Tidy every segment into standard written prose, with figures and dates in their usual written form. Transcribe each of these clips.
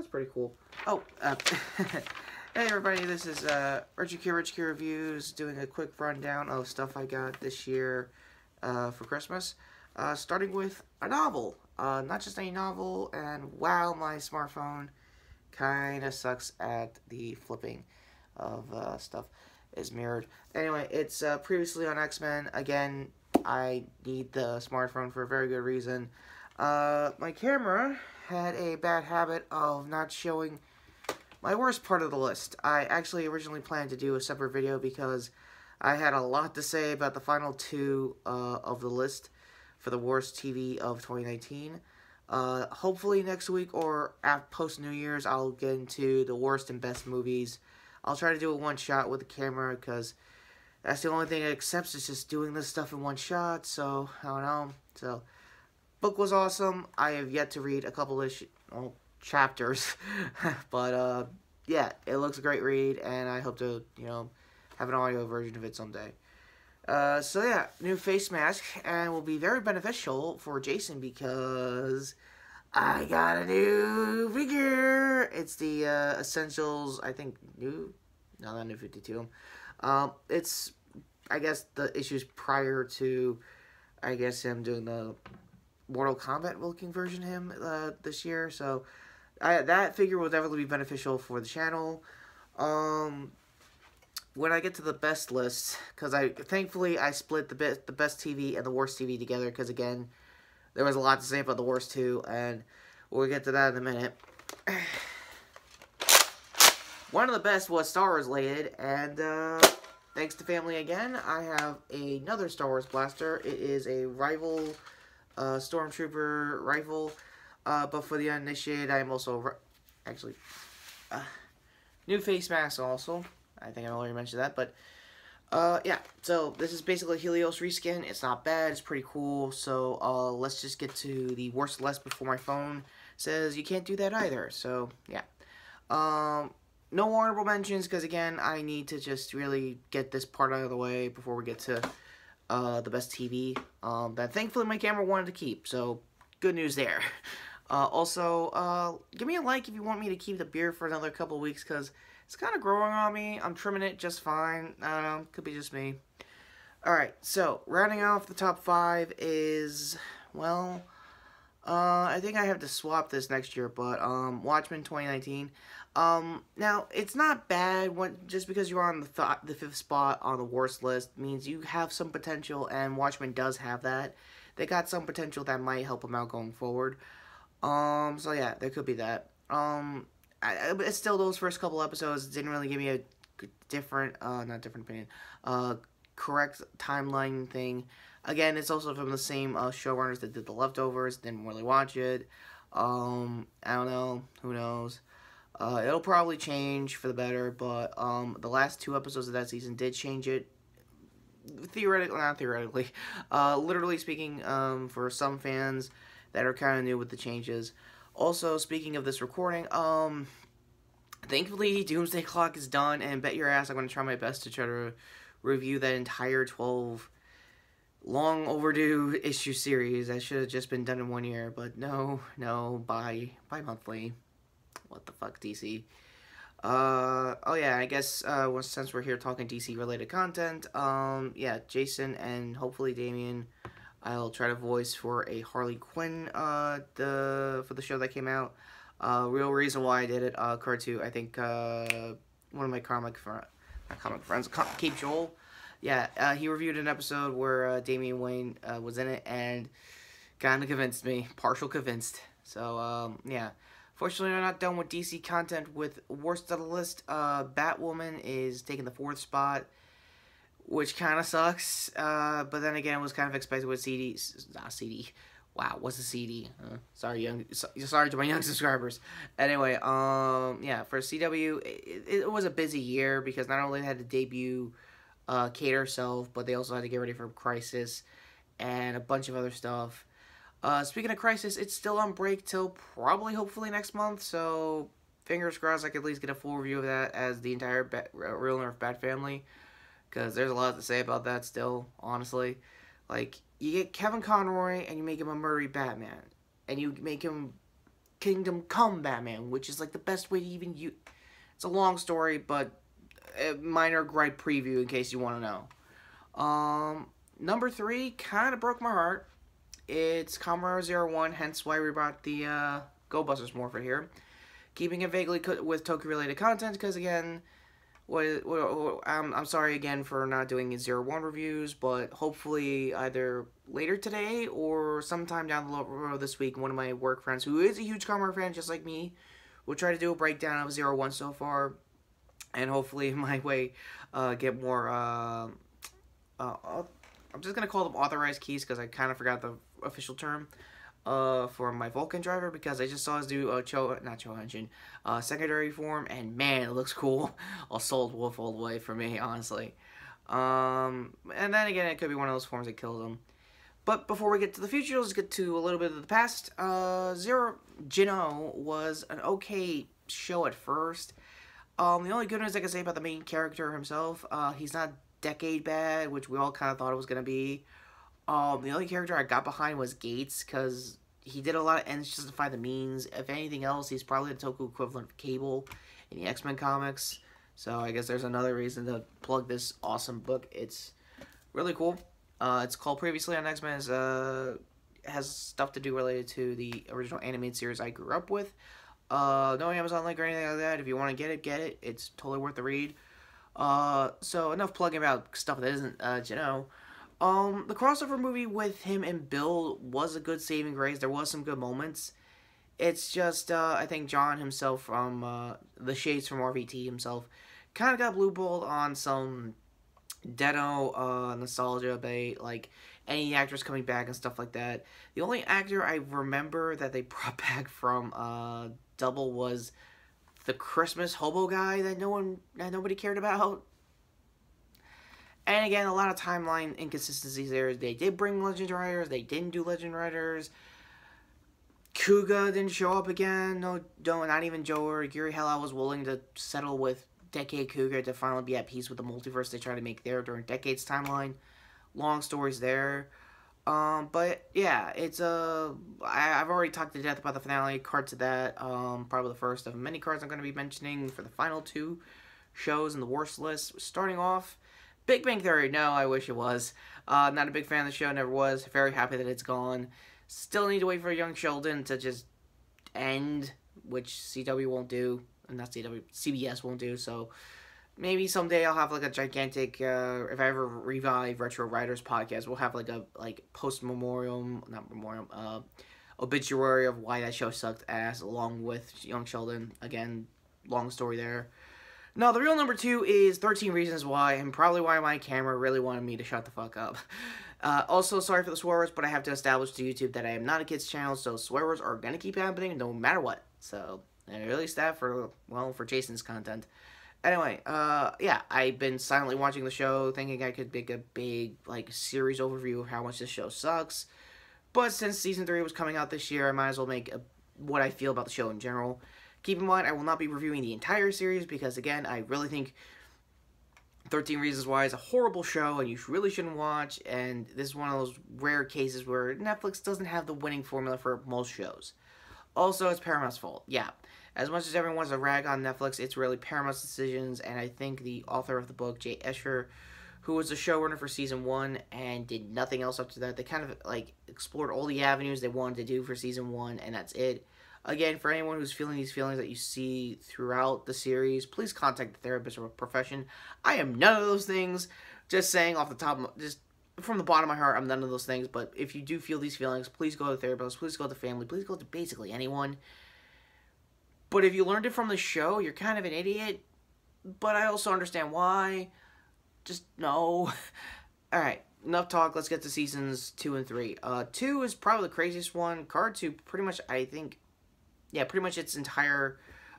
that's pretty cool. Oh, hey everybody, this is Retrokid Reviews, doing a quick rundown of stuff I got this year for Christmas. Starting with a novel. Not just any novel, and wow, my smartphone kind of sucks at the flipping of stuff. Is mirrored. Anyway, it's previously on XMen. Again, I need the smartphone for a very good reason. My camera had a bad habit of not showing my worst part of the list. I actually originally planned to do a separate video because I had a lot to say about the final two of the list for the worst TV of 2019. Hopefully next week or post New Year's, I'll get into the worst and best movies. I'll try to do a one-shot with the camera because that's the only thing it accepts is just doing this stuff in one shot, so I don't know. So, book was awesome. I have yet to read a couple of chapters, but yeah, it looks a great read, and I hope to, have an audio version of it someday. So yeah, new face mask, and will be very beneficial for Jason because I got a new figure. It's the Essentials, I think, not New 52. It's, I guess, the issues prior to, I guess, him doing the Mortal Kombat looking version of him this year. So, that figure will definitely be beneficial for the channel. When I get to the best list, because thankfully I split the best TV and the worst TV together, because again, there was a lot to say about the worst two, and we'll get to that in a minute. One of the best was Star Wars related, and thanks to family again, I have another Star Wars blaster. It is a rival Stormtrooper rifle, but for the uninitiated, I'm also new face mask also. I think I already mentioned that, but yeah, so this is basically a Helios reskin. It's not bad, it's pretty cool, so let's just get to the worst list before my phone says you can't do that either. So yeah, no honorable mentions, because again, I need to just really get this part out of the way before we get to the best TV that thankfully my camera wanted to keep, so good news there. Also, give me a like if you want me to keep the beard for another couple of weeks, because it's kind of growing on me. I'm trimming it just fine. I don't know. Could be just me. Alright, so, rounding off the top 5 is, well, I think I have to swap this next year, but, Watchmen 2019. Now, it's not bad just because you're on the 5th spot on the worst list means you have some potential, and Watchmen does have that. They got some potential that might help them out going forward. So yeah, there could be that. It's still, those first couple episodes didn't really give me a different, not different opinion, correct timeline thing. Again, it's also from the same showrunners that did The Leftovers. Didn't really watch it. I don't know. Who knows? It'll probably change for the better, but the last 2 episodes of that season did change it. Theoretically, not theoretically. Literally speaking, for some fans that are kind of new with the changes. Also, speaking of this recording, thankfully Doomsday Clock is done, and bet your ass I'm going to try my best to try to review that entire 12 long overdue issue series. That should have just been done in 1 year, but no, bi-monthly. What the fuck, DC? Oh yeah, I guess, since we're here talking DC related content, yeah, Jason and hopefully Damian, I'll try to voice for a Harley Quinn, for the show that came out. Real reason why I did it, occurred to, I think, one of my comic friends, Cape Joel. Yeah, he reviewed an episode where, Damian Wayne, was in it, and kinda convinced me, partial convinced. So, yeah. Fortunately, I'm not done with DC content with worst of the list. Batwoman is taking the 4th spot, which kind of sucks, but then again, it was kind of expected with CD. Wow, what's a CD? Sorry to my young subscribers. Anyway, yeah, for CW, it was a busy year because not only they had to debut Kate herself, but they also had to get ready for Crisis and a bunch of other stuff. Speaking of Crisis, it's still on break till probably, hopefully, next month, so fingers crossed I can at least get a full review of that as the entire Real Nerf Bat family. Because there's a lot to say about that still, honestly. Like, you get Kevin Conroy and you make him a murdery Batman. And you make him Kingdom Come Batman, which is like the best way to even use. It's a long story, but a minor gripe preview in case you want to know. Number 3 kind of broke my heart. It's Kamen Rider 01, hence why we brought the Go Busters Morpher here. Keeping it vaguely with Toku-related content, because again, I'm sorry again for not doing 01 reviews, but hopefully either later today or sometime down the road this week, one of my work friends, who is a huge Kamen Rider fan just like me, will try to do a breakdown of 01 so far, and hopefully in my way get more, I'm just going to call them authorized keys, because I kind of forgot the official term. For my Vulcan driver, because I just saw his new secondary form, and man, it looks cool. I'll sold Wolf all the way for me, honestly. And then again, it could be one of those forms that kills him. But before we get to the future, let's get to a little bit of the past. Zero Jino was an okay show at first. The only good news I can say about the main character himself, he's not decade bad, which we all kind of thought it was going to be. The only character I got behind was Gates, because he did a lot of ends justify the means. If anything else, he's probably the Toku equivalent of Cable in the XMen comics. So I guess there's another reason to plug this awesome book. It's really cool. It's called Previously on XMen. Has stuff to do related to the original animated series I grew up with. No Amazon link or anything like that. If you want to get it, get it. It's totally worth the read. So enough plugging about stuff that isn't, the crossover movie with him and Bill was a good saving grace. There was some good moments. It's just, I think John himself from, the Shades from RVT himself, kind of got blue-balled on some Deno, nostalgia bait, like, any actors coming back and stuff like that. The only actor I remember that they brought back from, Double was the Christmas hobo guy that nobody cared about. And again, a lot of timeline inconsistencies there. They did bring Legend Riders. They didn't do Legend Riders. Kuga didn't show up again. No, not even Joe or Giri Hella was willing to settle with Decade Kuga to finally be at peace with the multiverse they tried to make there during Decade's timeline. Long stories there. But yeah, it's I've already talked to death about the finale. Cards of that. Probably the first of many cards I'm going to be mentioning for the final 2 shows in the worst list. Starting off, Big Bang Theory, no, I wish it was. Not a big fan of the show, never was. Very happy that it's gone. Still need to wait for Young Sheldon to just end, which CW won't do. Not CW, CBS won't do, so maybe someday I'll have like a gigantic, if I ever revive Retro Writers podcast, we'll have like a obituary of why that show sucked ass, along with Young Sheldon. Again, long story there. No, the real number 2 is 13 Reasons Why, and probably why my camera really wanted me to shut the fuck up. Also, sorry for the swear words, but I have to establish to YouTube that I am not a kid's channel, so swear words are going to keep happening no matter what. So, at least that for Jason's content. Anyway, yeah, I've been silently watching the show, thinking I could make a big, series overview of how much this show sucks. But since Season 3 was coming out this year, I might as well make what I feel about the show in general. Keep in mind, I will not be reviewing the entire series because, again, I really think 13 Reasons Why is a horrible show and you really shouldn't watch, and this is one of those rare cases where Netflix doesn't have the winning formula for most shows. Also, it's Paramount's fault. Yeah, as much as everyone wants to rag on Netflix, it's really Paramount's decisions, and I think the author of the book, Jay Escher, who was the showrunner for Season 1 and did nothing else after that, they kind of, explored all the avenues they wanted to do for Season 1, and that's it. Again, for anyone who's feeling these feelings that you see throughout the series, please contact a therapist or a profession. I am none of those things. Just saying off the top, just from the bottom of my heart, I'm none of those things. But if you do feel these feelings, please go to a therapist. Please go to family. Please go to basically anyone. But if you learned it from the show, you're kind of an idiot. But I also understand why. Just no. Alright, enough talk. Let's get to Seasons 2 and 3. 2 is probably the craziest one. Card 2, pretty much, I think... Yeah, pretty much its entire,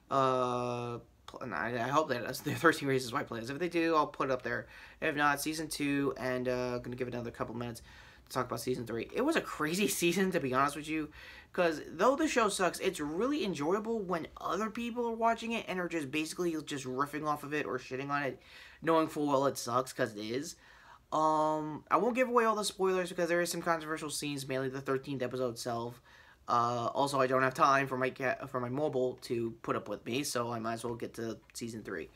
I hope that that's the 13 Reasons Why plans. If they do, I'll put it up there. If not, Season 2, and I'm going to give it another couple minutes to talk about Season 3. It was a crazy season, to be honest with you, because though the show sucks, it's really enjoyable when other people are watching it and are just basically just riffing off of it or shitting on it, knowing full well it sucks, because it is. I won't give away all the spoilers because there is some controversial scenes, mainly the 13th episode itself. Also, I don't have time for my mobile to put up with me, so I might as well get to season 3.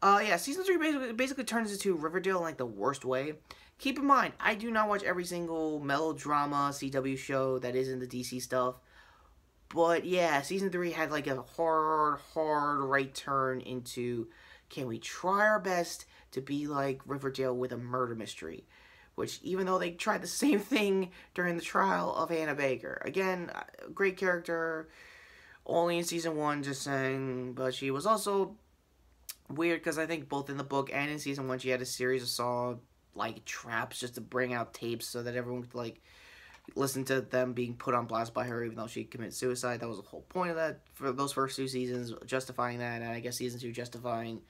Yeah, season 3 basically turns into Riverdale in like the worst way. Keep in mind, I do not watch every single melodrama CW show that is in the DC stuff. But yeah, season 3 had like a hard right turn into, can we try our best to be like Riverdale with a murder mystery? Which, even though they tried the same thing during the trial of Hannah Baker. Again, great character, only in season 1, just saying, but she was also weird because I think both in the book and in season 1 she had a series of like traps just to bring out tapes so that everyone could like listen to them being put on blast by her even though she committed suicide. That was the whole point of that for those first 2 seasons, justifying that, and I guess season 2 justifying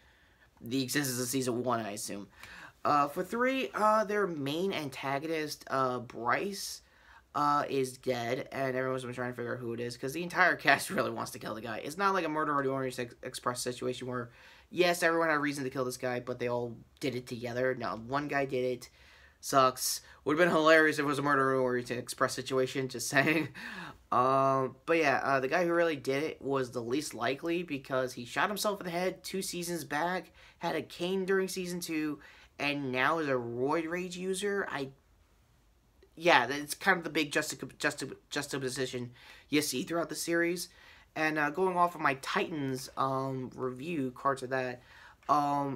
the existence of season 1, I assume. For 3, their main antagonist, Bryce, is dead, and everyone's been trying to figure out who it is, because the entire cast really wants to kill the guy. It's not like a Murder on the Orient Express situation where, yes, everyone had a reason to kill this guy, but they all did it together. No, one guy did it. Sucks. Would have been hilarious if it was a Murder on the Orient Express situation, just saying. But yeah, the guy who really did it was the least likely, because he shot himself in the head 2 seasons back, had a cane during season 2, and now is a roid rage user. Yeah, it's kind of the big juxtaposition you see throughout the series. And going off of my Titans review, cards of that,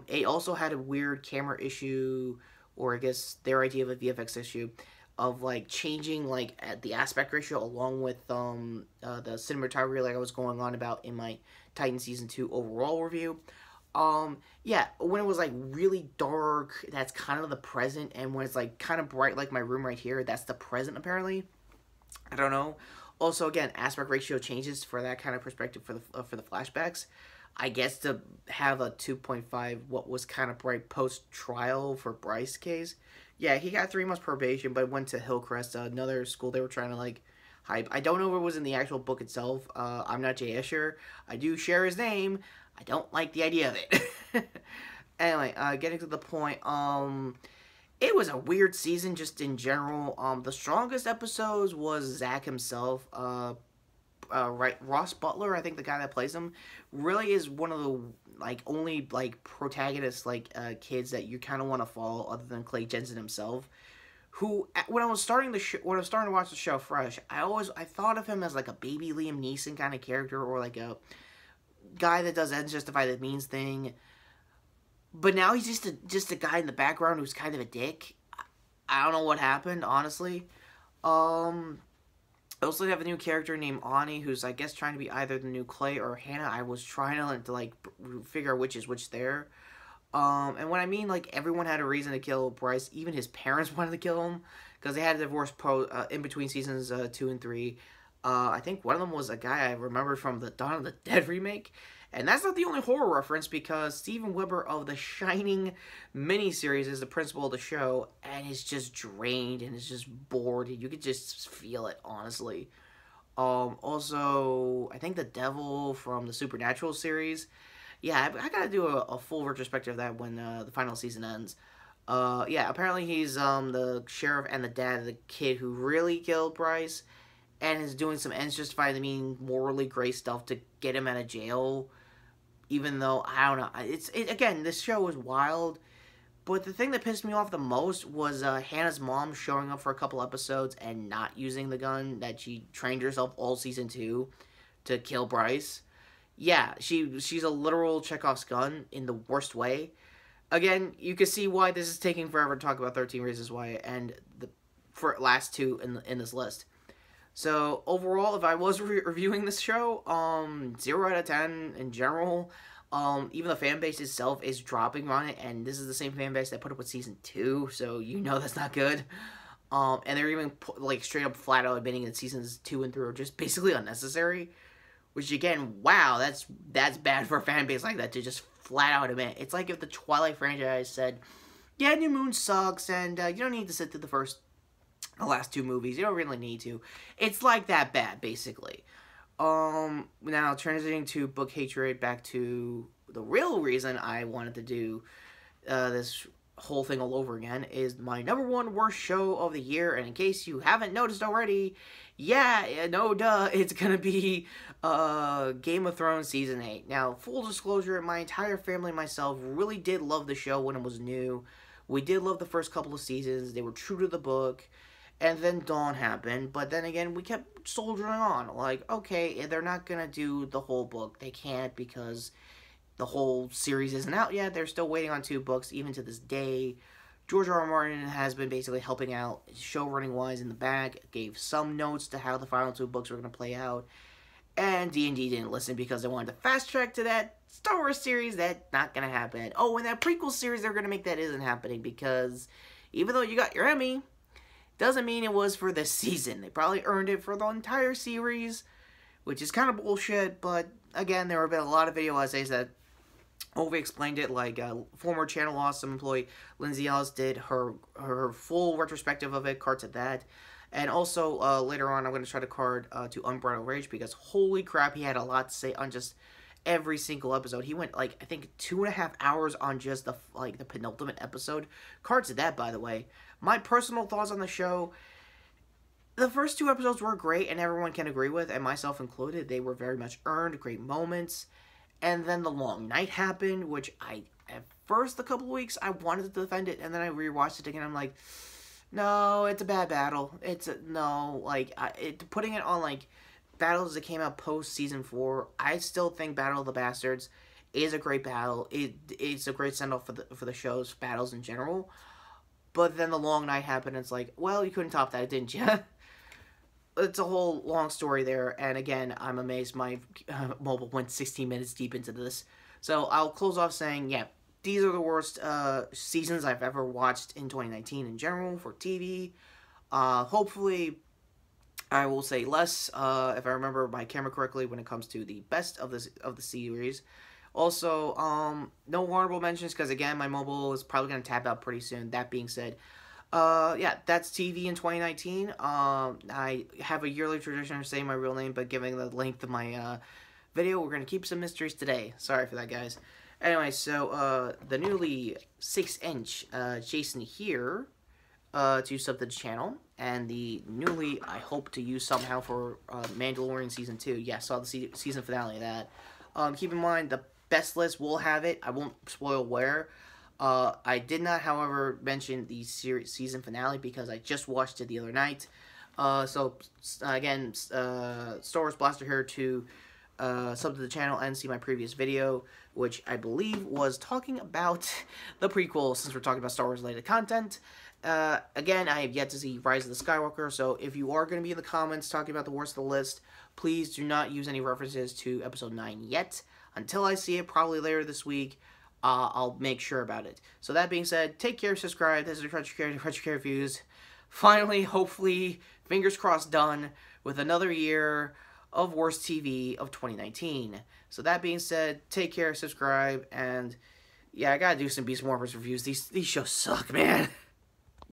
it also had a weird camera issue, or I guess their idea of a VFX issue, of like changing like the aspect ratio along with the cinematography, like I was going on about in my Titan season 2 overall review. Yeah, when it was like really dark, that's kind of the present, and when it's like kind of bright, like my room right here, that's the present apparently. I don't know. Also, again, aspect ratio changes for that kind of perspective for the flashbacks. I guess to have a 2.5, what was kind of bright post trial for Bryce case. Yeah, he got 3 months probation, but went to Hillcrest, another school they were trying to like hype. I don't know if it was in the actual book itself. I'm not Jay Escher. I do share his name. I don't like the idea of it. Anyway, getting to the point, it was a weird season just in general. The strongest episodes was Zach himself. Right, Ross Butler, I think the guy that plays him, really is one of the like only like protagonist like kids that you kind of want to follow, other than Clay Jensen himself. Who, when I was starting to watch the show fresh, I thought of him as like a baby Liam Neeson kind of character, or like a guy that does ends justify the means thing. But now he's just a guy in the background who's kind of a dick. I don't know what happened, honestly. I also have a new character named Ani, who's, I guess, trying to be either the new Clay or Hannah. I was trying to like, figure out which is which there. And when I mean, like, everyone had a reason to kill Bryce, even his parents wanted to kill him, because they had a divorce in between seasons 2 and 3. I think one of them was a guy I remembered from the Dawn of the Dead remake. And that's not the only horror reference, because Steven Weber of the Shining miniseries is the principal of the show, and is just drained and is just bored. You could just feel it, honestly. Also, I think the Devil from the Supernatural series. Yeah, I gotta do a full retrospective of that when the final season ends. Yeah, apparently he's the sheriff and the dad of the kid who really killed Bryce, and is doing some ends justify the mean morally gray stuff to get him out of jail. Even though, I don't know, again, this show was wild, but the thing that pissed me off the most was Hannah's mom showing up for a couple episodes and not using the gun that she trained herself all season 2 to kill Bryce. Yeah, she's a literal Chekhov's gun in the worst way. Again, you can see why this is taking forever to talk about 13 Reasons Why, and for last 2 in this list. So, overall, if I was reviewing this show, 0 out of 10 in general. Even the fan base itself is dropping on it, and this is the same fan base that put up with season 2, so you know that's not good. And they're even, like, straight up flat out admitting that seasons 2 and 3 are just basically unnecessary. Which, again, wow, that's bad for a fan base like that to just flat out admit. It's like if the Twilight franchise said, yeah, New Moon sucks, and you don't need to sit through the last 2 movies. You don't really need to. It's like that bad, basically. Now, transitioning to book hatred, back to the real reason I wanted to do this whole thing all over again, is my #1 worst show of the year. And in case you haven't noticed already, yeah, no duh, it's gonna be Game of Thrones Season 8. Now, full disclosure, my entire family and myself really did love the show when it was new. We did love the first couple of seasons. They were true to the book. And then Dawn happened, but then again, we kept soldiering on. Like, okay, they're not gonna do the whole book. They can't because the whole series isn't out yet. They're still waiting on 2 books, even to this day. George R. R. Martin has been basically helping out show-running-wise in the back, gave some notes to how the final 2 books were going to play out, and D&D didn't listen because they wanted to fast-track to that Star Wars series. That's not going to happen. Oh, and that prequel series they're going to make that isn't happening because even though you got your Emmy, doesn't mean it was for this season. They probably earned it for the entire series, which is kind of bullshit, but again, there have been a lot of video essays that over-explained it, like former Channel Awesome employee Lindsay Ellis did her full retrospective of it, cards at that. And also, later on, I'm going to try to card to Unbridled Rage, because holy crap, he had a lot to say on just every single episode. He went, like, I think 2.5 hours on just the penultimate episode. Cards at that, by the way. My personal thoughts on the show: the first 2 episodes were great, and everyone can agree with, and myself included. They were very much earned, great moments. And then the long night happened, which at first, a couple of weeks, I wanted to defend it, and then I rewatched it again. I'm like, no, it's a bad battle. Putting it on, like, battles that came out post-season 4, I still think Battle of the Bastards is a great battle. It's a great send-off for the show's battles in general. But then the long night happened, and it's like, well, you couldn't top that, didn't you? It's a whole long story there, and again, I'm amazed my mobile went 16 minutes deep into this. So I'll close off saying, yeah, these are the worst seasons I've ever watched in 2019 in general for TV. Hopefully, I will say less, if I remember my camera correctly, when it comes to the best of the series. Also, no honorable mentions, because again, my mobile is probably going to tap out pretty soon. That being said, yeah, that's TV in 2019. I have a yearly tradition of saying my real name, but given the length of my video, we're going to keep some mysteries today. Sorry for that, guys. Anyway, so the newly 6-inch Jason here to sub to the channel, and the newly, I hope to use somehow for Mandalorian Season 2. Yeah, saw the season finale of that. Keep in mind, the best list will have it. I won't spoil where. I did not, however, mention the season finale because I just watched it the other night. So, again, Star Wars Blaster here to sub to the channel and see my previous video, which I believe was talking about the prequel, since we're talking about Star Wars-related content. Again, I have yet to see Rise of the Skywalker, so if you are going to be in the comments talking about the worst of the list, please do not use any references to Episode 9 yet. Until I see it, probably later this week, I'll make sure about it. So that being said, take care, subscribe. This is Retrokid Reviews. Finally, hopefully, fingers crossed, done with another year of worst TV of 2019. So that being said, take care, subscribe, and yeah, I gotta do some Beast Morphers reviews. These shows suck, man.